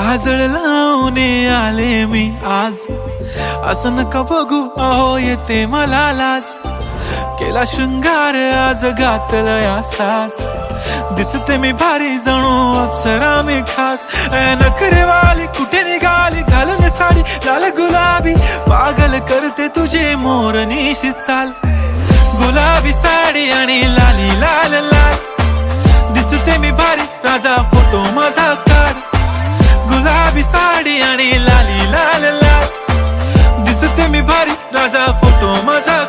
काजळ लावून आले मी आज, असं नका बघू अहो येते मला लाज. केला शृंगार आज घातलाय असाच, दिसते मी भारी जणू अप्सरा मी खास. नखरेवाली कुठे निघाली घालून साडी लाल गुलाबी, पागल करते तुझे मोरनीशी चाल. गुलाबी साडी आणि लाली लाल लाल, दिसते मी भारी राजा फोटो माझा काढ. गुलाबी साडी आणि लाली लाल लाल, दिसते मी भारी राजा फोटो माझा.